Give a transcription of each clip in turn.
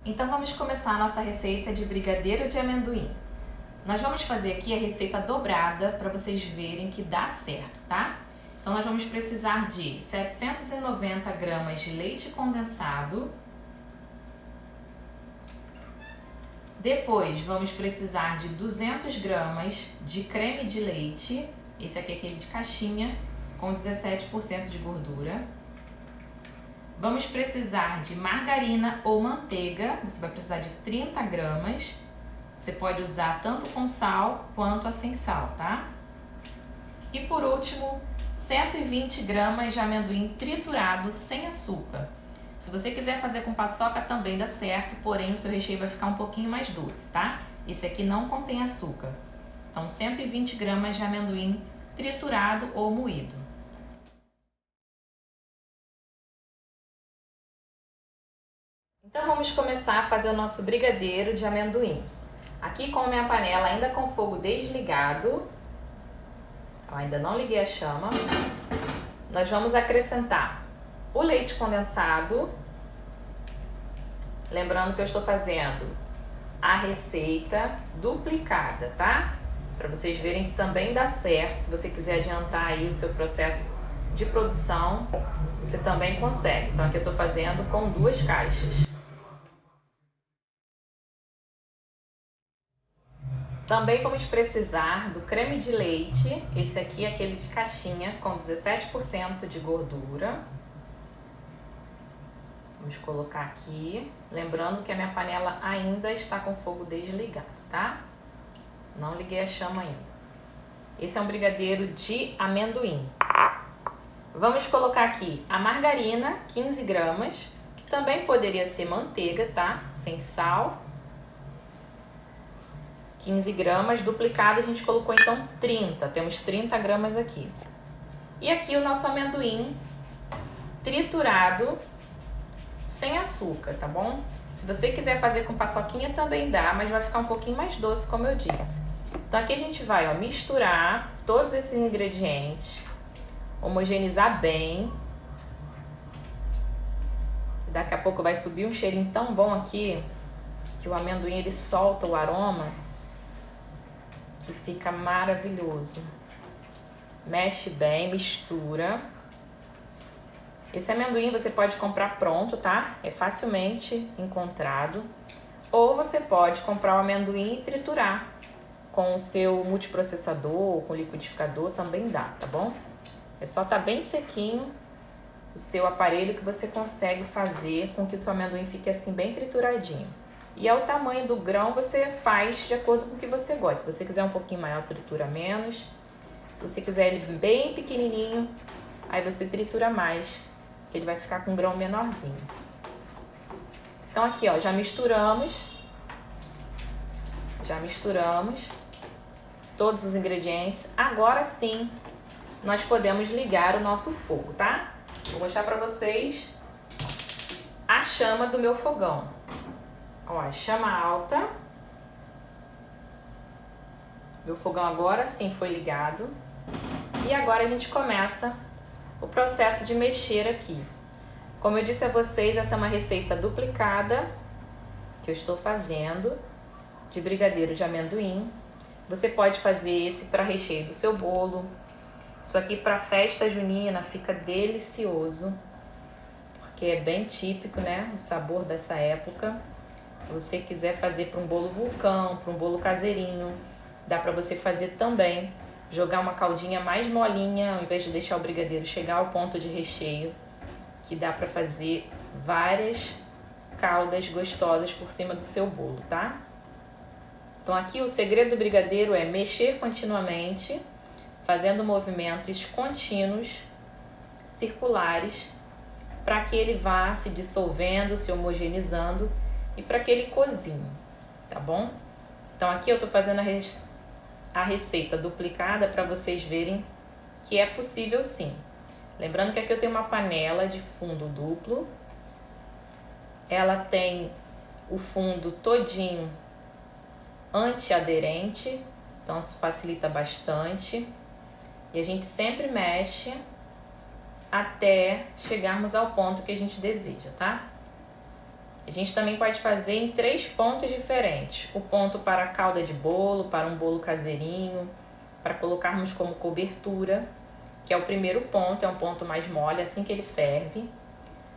Então vamos começar a nossa receita de brigadeiro de amendoim. Nós vamos fazer aqui a receita dobrada para vocês verem que dá certo, tá? Então nós vamos precisar de 790 gramas de leite condensado. Depois vamos precisar de 200 gramas de creme de leite. Esse aqui é aquele de caixinha, com 17% de gordura. Vamos precisar de margarina ou manteiga, você vai precisar de 30 gramas. Você pode usar tanto com sal quanto a sem sal, tá? E por último, 120 gramas de amendoim triturado sem açúcar. Se você quiser fazer com paçoca também dá certo, porém o seu recheio vai ficar um pouquinho mais doce, tá? Esse aqui não contém açúcar. Então 120 gramas de amendoim triturado ou moído. Então vamos começar a fazer o nosso brigadeiro de amendoim. Aqui com a minha panela ainda com fogo desligado, eu ainda não liguei a chama, nós vamos acrescentar o leite condensado. Lembrando que eu estou fazendo a receita duplicada, tá? Para vocês verem que também dá certo. Se você quiser adiantar aí o seu processo de produção, você também consegue. Então aqui eu estou fazendo com 2 caixas. Também vamos precisar do creme de leite, esse aqui é aquele de caixinha com 17% de gordura. Vamos colocar aqui, lembrando que a minha panela ainda está com fogo desligado, tá? Não liguei a chama ainda. Esse é um brigadeiro de amendoim. Vamos colocar aqui a margarina, 15 gramas, que também poderia ser manteiga, tá? Sem sal. 15 gramas, duplicado a gente colocou então 30, temos 30 gramas aqui. E aqui o nosso amendoim triturado, sem açúcar, tá bom? Se você quiser fazer com paçoquinha também dá, mas vai ficar um pouquinho mais doce, como eu disse. Então aqui a gente vai, ó, misturar todos esses ingredientes, homogeneizar bem. Daqui a pouco vai subir um cheirinho tão bom aqui, que o amendoim ele solta o aroma, que fica maravilhoso. Mexe bem, mistura. Esse amendoim você pode comprar pronto, tá? É facilmente encontrado. Ou você pode comprar o amendoim e triturar com o seu multiprocessador, com o liquidificador, também dá, tá bom? É só tá bem sequinho o seu aparelho que você consegue fazer com que o seu amendoim fique assim bem trituradinho. E ao tamanho do grão você faz de acordo com o que você gosta. Se você quiser um pouquinho maior, tritura menos. Se você quiser ele bem pequenininho, aí você tritura mais, que ele vai ficar com um grão menorzinho. Então aqui, ó, já misturamos todos os ingredientes. Agora sim, nós podemos ligar o nosso fogo, tá? Vou mostrar pra vocês a chama do meu fogão. Ó, chama alta. Meu fogão agora sim foi ligado. E agora a gente começa o processo de mexer aqui. Como eu disse a vocês, essa é uma receita duplicada que eu estou fazendo de brigadeiro de amendoim. Você pode fazer esse para recheio do seu bolo. Isso aqui para festa junina fica delicioso, porque é bem típico, né? O sabor dessa época. Se você quiser fazer para um bolo vulcão, para um bolo caseirinho, dá para você fazer também. Jogar uma caldinha mais molinha, ao invés de deixar o brigadeiro chegar ao ponto de recheio, que dá para fazer várias caldas gostosas por cima do seu bolo, tá? Então aqui o segredo do brigadeiro é mexer continuamente, fazendo movimentos contínuos, circulares, para que ele vá se dissolvendo, se homogeneizando e para que ele cozinhe, tá bom? Então aqui eu tô fazendo a receita duplicada para vocês verem que é possível sim. Lembrando que aqui eu tenho uma panela de fundo duplo. Ela tem o fundo todinho antiaderente, então isso facilita bastante. E a gente sempre mexe até chegarmos ao ponto que a gente deseja, tá? A gente também pode fazer em 3 pontos diferentes. O ponto para calda de bolo, para um bolo caseirinho, para colocarmos como cobertura, que é o primeiro ponto, é um ponto mais mole, assim que ele ferve.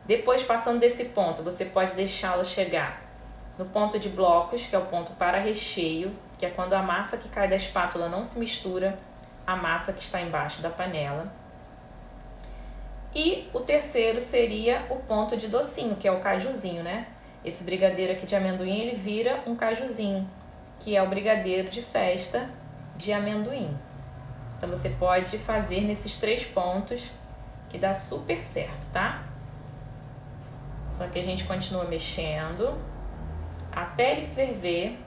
Depois, passando desse ponto, você pode deixá-lo chegar no ponto de blocos, que é o ponto para recheio, que é quando a massa que cai da espátula não se mistura à massa que está embaixo da panela. E o terceiro seria o ponto de docinho, que é o cajuzinho, né? Esse brigadeiro aqui de amendoim, ele vira um cajuzinho, que é o brigadeiro de festa de amendoim. Então você pode fazer nesses 3 pontos, que dá super certo, tá? Então aqui a gente continua mexendo até ele ferver.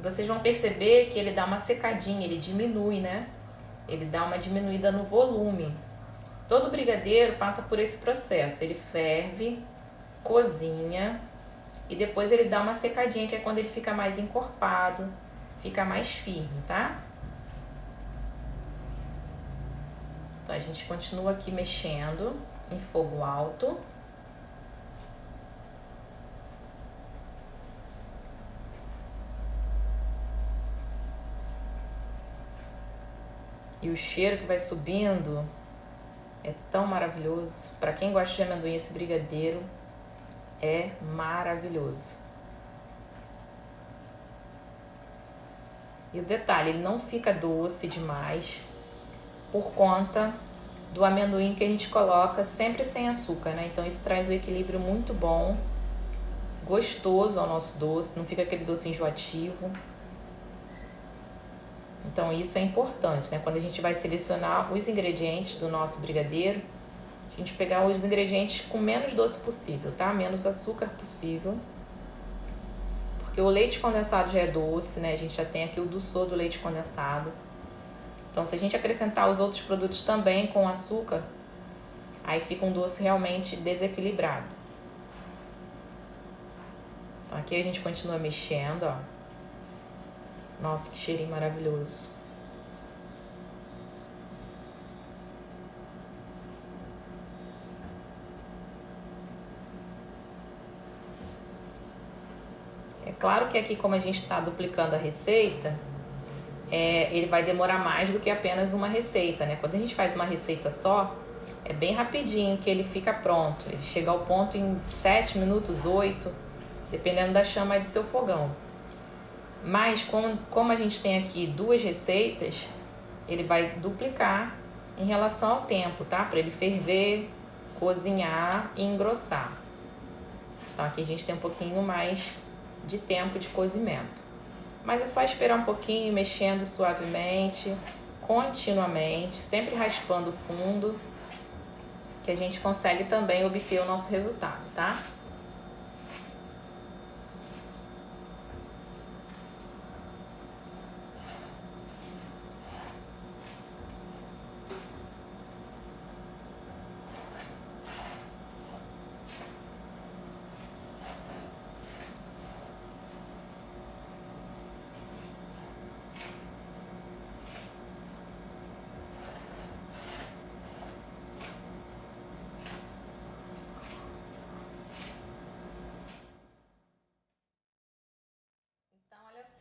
Vocês vão perceber que ele dá uma secadinha, ele diminui, né? Ele dá uma diminuída no volume. Todo brigadeiro passa por esse processo, ele ferve, cozinha e depois ele dá uma secadinha, que é quando ele fica mais encorpado, fica mais firme, tá? Então a gente continua aqui mexendo em fogo alto. E o cheiro que vai subindo é tão maravilhoso. Para quem gosta de amendoim, esse brigadeiro é maravilhoso. E o detalhe, ele não fica doce demais por conta do amendoim que a gente coloca sempre sem açúcar, né? Então isso traz um equilíbrio muito bom, gostoso ao nosso doce, não fica aquele doce enjoativo. Então isso é importante, né? Quando a gente vai selecionar os ingredientes do nosso brigadeiro, a gente pegar os ingredientes com menos doce possível, tá? Menos açúcar possível. Porque o leite condensado já é doce, né? A gente já tem aqui o doçor do leite condensado. Então se a gente acrescentar os outros produtos também com açúcar, aí fica um doce realmente desequilibrado. Então aqui a gente continua mexendo, ó. Nossa, que cheirinho maravilhoso. É claro que aqui, como a gente está duplicando a receita, ele vai demorar mais do que apenas uma receita, né? Quando a gente faz uma receita só, é bem rapidinho que ele fica pronto. Ele chega ao ponto em 7 minutos, 8, dependendo da chama aí do seu fogão. Mas como a gente tem aqui 2 receitas, ele vai duplicar em relação ao tempo, tá? Para ele ferver, cozinhar e engrossar. Então aqui a gente tem um pouquinho mais de tempo de cozimento. Mas é só esperar um pouquinho, mexendo suavemente, continuamente, sempre raspando o fundo, que a gente consegue também obter o nosso resultado, tá?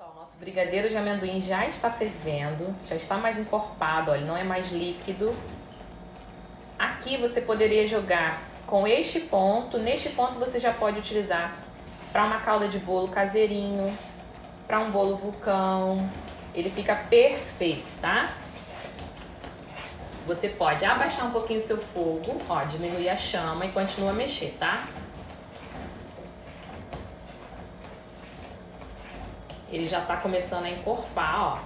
O nosso brigadeiro de amendoim já está fervendo, já está mais encorpado, olha, não é mais líquido. Aqui você poderia jogar com este ponto, neste ponto você já pode utilizar para uma calda de bolo caseirinho, para um bolo vulcão, ele fica perfeito, tá? Você pode abaixar um pouquinho o seu fogo, ó, diminuir a chama e continua a mexer, tá? Ele já tá começando a encorpar, ó.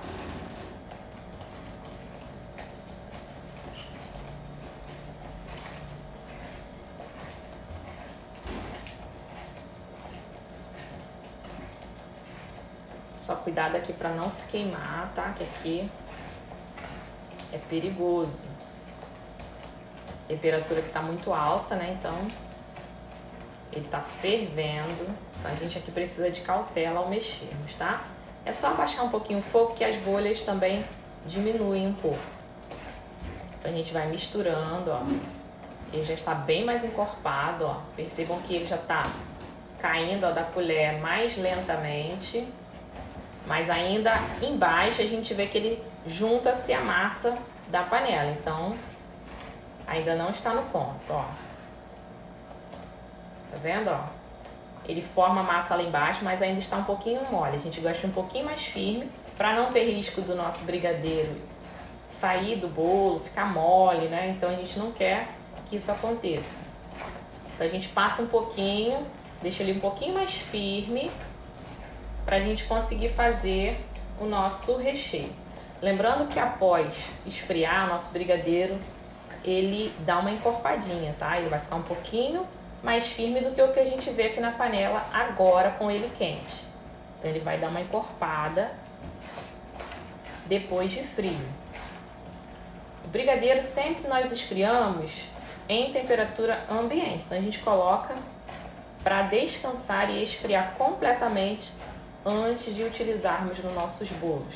Só cuidado aqui para não se queimar, tá? Que aqui é perigoso. A temperatura que tá muito alta, né? Então, ele tá fervendo. Então, a gente aqui precisa de cautela ao mexermos, tá? É só abaixar um pouquinho o fogo que as bolhas também diminuem um pouco. Então, a gente vai misturando, ó. Ele já está bem mais encorpado, ó. Percebam que ele já tá caindo, ó, da colher mais lentamente. Mas ainda embaixo a gente vê que ele junta-se a massa da panela. Então, ainda não está no ponto, ó. Tá vendo, ó? Ele forma a massa lá embaixo, mas ainda está um pouquinho mole. A gente gosta um pouquinho mais firme, para não ter risco do nosso brigadeiro sair do bolo, ficar mole, né? Então a gente não quer que isso aconteça. Então a gente passa um pouquinho, deixa ele um pouquinho mais firme, para a gente conseguir fazer o nosso recheio. Lembrando que após esfriar o nosso brigadeiro, ele dá uma encorpadinha, tá? Ele vai ficar um pouquinho mais firme do que o que a gente vê aqui na panela agora com ele quente. Então ele vai dar uma encorpada depois de frio. O brigadeiro sempre nós esfriamos em temperatura ambiente. Então a gente coloca para descansar e esfriar completamente antes de utilizarmos nos nossos bolos.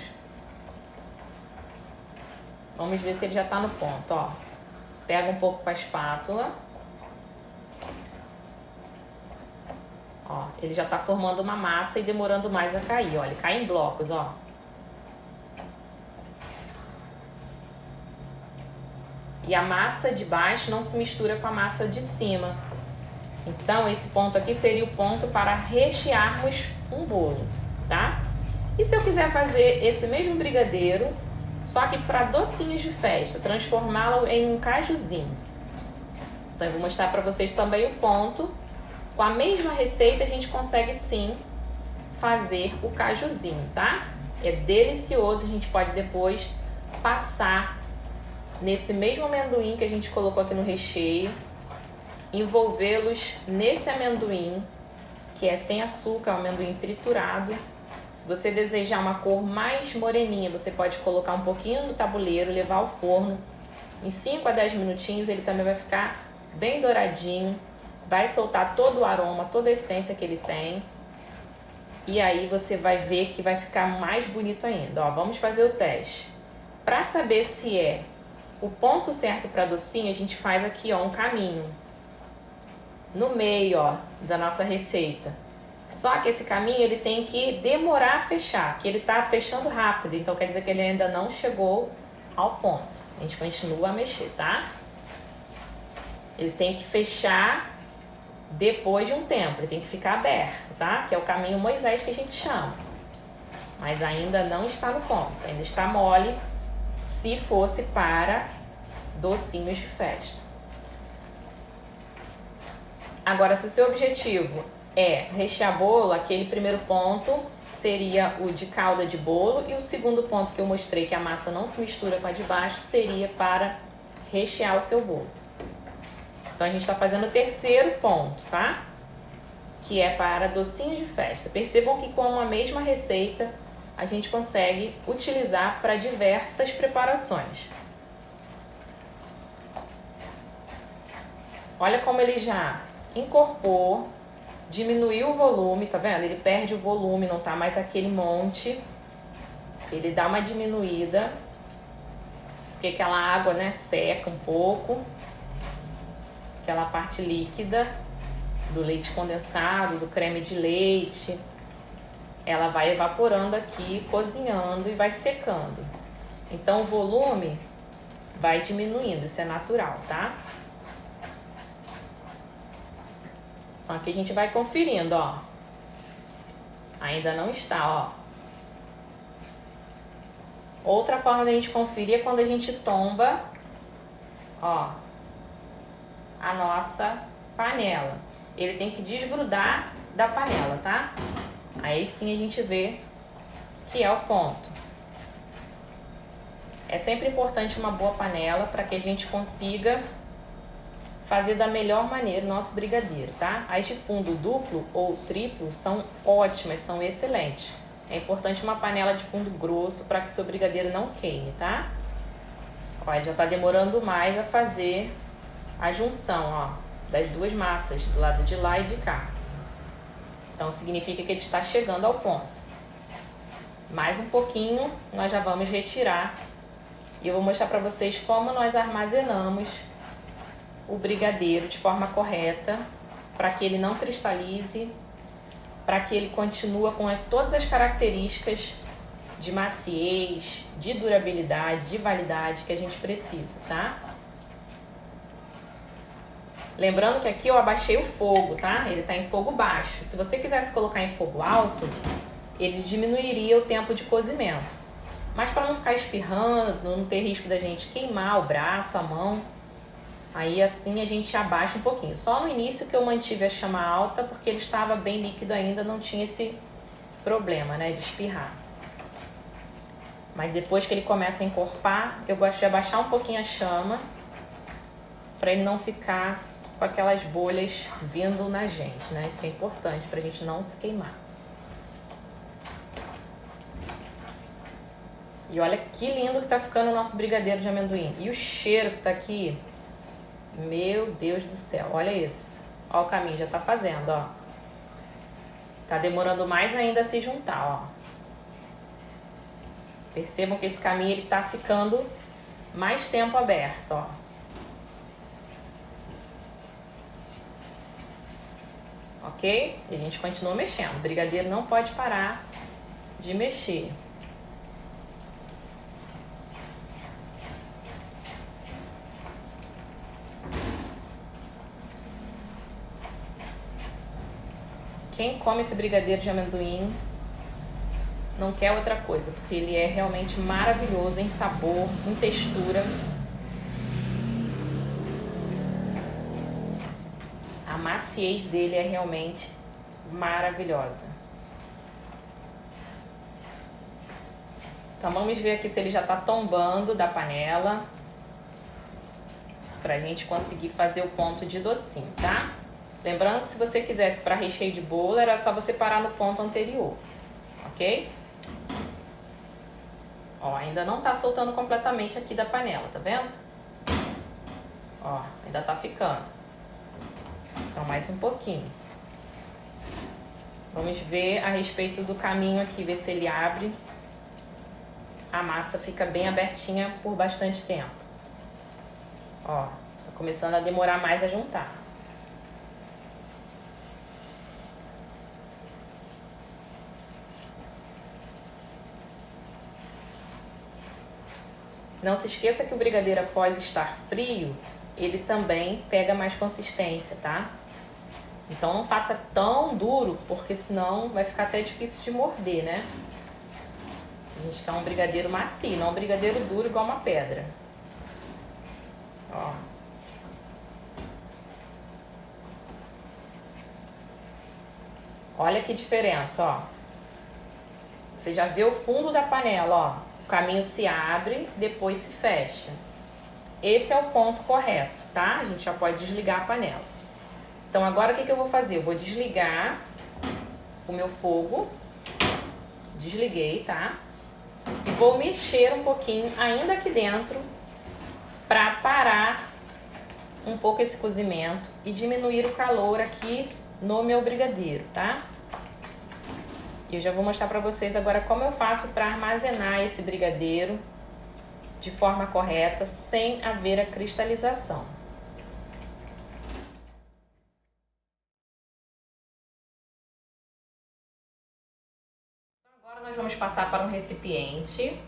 Vamos ver se ele já está no ponto, ó. Pega um pouco com a espátula. Ó, ele já está formando uma massa e demorando mais a cair, ó. Ele cai em blocos, ó. E a massa de baixo não se mistura com a massa de cima. Então, esse ponto aqui seria o ponto para rechearmos um bolo, tá? E se eu quiser fazer esse mesmo brigadeiro, só que para docinhos de festa, transformá-lo em um cajuzinho. Então, eu vou mostrar para vocês também o ponto. Com a mesma receita, a gente consegue sim fazer o cajuzinho, tá? É delicioso, a gente pode depois passar nesse mesmo amendoim que a gente colocou aqui no recheio, envolvê-los nesse amendoim, que é sem açúcar, é um amendoim triturado. Se você desejar uma cor mais moreninha, você pode colocar um pouquinho no tabuleiro, levar ao forno. Em 5 a 10 minutinhos ele também vai ficar bem douradinho, vai soltar todo o aroma, toda a essência que ele tem. E aí você vai ver que vai ficar mais bonito ainda. Ó, vamos fazer o teste. Para saber se é o ponto certo para docinho, a gente faz aqui, ó, um caminho no meio, ó, da nossa receita. Só que esse caminho ele tem que demorar a fechar, que ele tá fechando rápido, então quer dizer que ele ainda não chegou ao ponto. A gente continua a mexer, tá? Ele tem que fechar depois de um tempo, ele tem que ficar aberto, tá? Que é o caminho Moisés que a gente chama. Mas ainda não está no ponto, ainda está mole, se fosse para docinhos de festa. Agora, se o seu objetivo é rechear bolo, aquele primeiro ponto seria o de calda de bolo, e o segundo ponto que eu mostrei, que a massa não se mistura com a de baixo, seria para rechear o seu bolo. Então a gente está fazendo o terceiro ponto, tá? Que é para docinhos de festa. Percebam que com a mesma receita a gente consegue utilizar para diversas preparações. Olha como ele já encorpou, diminuiu o volume, tá vendo? Ele perde o volume, não tá mais aquele monte. Ele dá uma diminuída, porque aquela água, né, seca um pouco. Aquela parte líquida do leite condensado, do creme de leite, ela vai evaporando aqui, cozinhando e vai secando. Então o volume vai diminuindo, isso é natural, tá? Então aqui a gente vai conferindo, ó. Ainda não está, ó. Outra forma da gente conferir é quando a gente tomba, ó, a nossa panela. Ele tem que desgrudar da panela, tá? Aí sim a gente vê que é o ponto. É sempre importante uma boa panela para que a gente consiga fazer da melhor maneira o nosso brigadeiro, tá? As de fundo duplo ou triplo são ótimas, são excelentes. É importante uma panela de fundo grosso para que seu brigadeiro não queime, tá? Olha, já tá demorando mais a fazer a junção, ó, das duas massas, do lado de lá e de cá. Então significa que ele está chegando ao ponto. Mais um pouquinho, nós já vamos retirar. E eu vou mostrar para vocês como nós armazenamos o brigadeiro de forma correta, para que ele não cristalize para que ele continue com todas as características de maciez, de durabilidade, de validade que a gente precisa, tá? Lembrando que aqui eu abaixei o fogo, tá? Ele tá em fogo baixo. Se você quisesse colocar em fogo alto, ele diminuiria o tempo de cozimento. Mas para não ficar espirrando, não ter risco da gente queimar o braço, a mão, aí assim a gente abaixa um pouquinho. Só no início que eu mantive a chama alta, porque ele estava bem líquido ainda, não tinha esse problema, né, de espirrar. Mas depois que ele começa a encorpar, eu gosto de abaixar um pouquinho a chama, para ele não ficar com aquelas bolhas vindo na gente, né? Isso é importante para a gente não se queimar. E olha que lindo que tá ficando o nosso brigadeiro de amendoim. E o cheiro que tá aqui, meu Deus do céu, olha isso. Ó, o caminho já tá fazendo, ó. Tá demorando mais ainda a se juntar, ó. Percebam que esse caminho ele tá ficando mais tempo aberto, ó. Ok? E a gente continua mexendo. O brigadeiro não pode parar de mexer. Quem come esse brigadeiro de amendoim não quer outra coisa, porque ele é realmente maravilhoso em sabor, em textura. A maciez dele é realmente maravilhosa. Então vamos ver aqui se ele já está tombando da panela, pra gente conseguir fazer o ponto de docinho, tá? Lembrando que se você quisesse para recheio de bolo, era só você parar no ponto anterior, ok? Ó, ainda não tá soltando completamente aqui da panela, tá vendo? Ó, ainda tá ficando. Então mais um pouquinho. Vamos ver a respeito do caminho aqui, ver se ele abre. A massa fica bem abertinha por bastante tempo. Ó, tá começando a demorar mais a juntar. Não se esqueça que o brigadeiro, após estar frio, ele também pega mais consistência, tá? Então não faça tão duro, porque senão vai ficar até difícil de morder, né? A gente quer um brigadeiro macio, não um brigadeiro duro igual uma pedra. Ó. Olha que diferença, ó. Você já vê o fundo da panela, ó. O caminho se abre, depois se fecha. Esse é o ponto correto, tá? A gente já pode desligar a panela. Então agora o que eu vou fazer? Eu vou desligar o meu fogo. Desliguei, tá? E vou mexer um pouquinho ainda aqui dentro para parar um pouco esse cozimento e diminuir o calor aqui no meu brigadeiro, tá? E eu já vou mostrar para vocês agora como eu faço para armazenar esse brigadeiro de forma correta, sem haver a cristalização. Agora nós vamos passar para um recipiente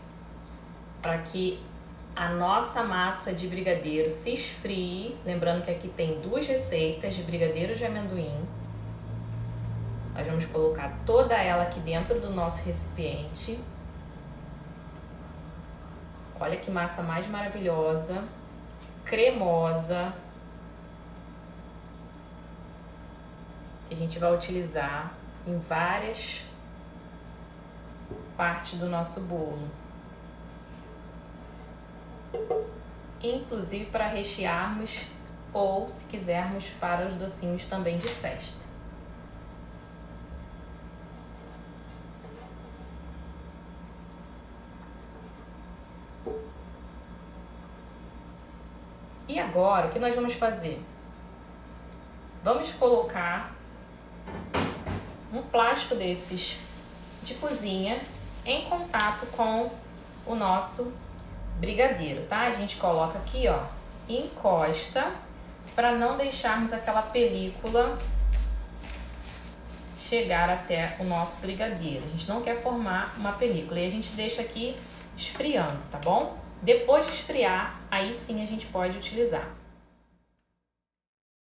para que a nossa massa de brigadeiro se esfrie. Lembrando que aqui tem 2 receitas de brigadeiro de amendoim. Nós vamos colocar toda ela aqui dentro do nosso recipiente. Olha que massa mais maravilhosa, cremosa. Que a gente vai utilizar em várias partes do nosso bolo. Inclusive para rechearmos ou, se quisermos, para os docinhos também de festa. E agora, o que nós vamos fazer? Vamos colocar um plástico desses de cozinha em contato com o nosso brigadeiro, tá? A gente coloca aqui, ó, encosta para não deixarmos aquela película chegar até o nosso brigadeiro. A gente não quer formar uma película e a gente deixa aqui esfriando, tá bom? Depois de esfriar, aí sim a gente pode utilizar.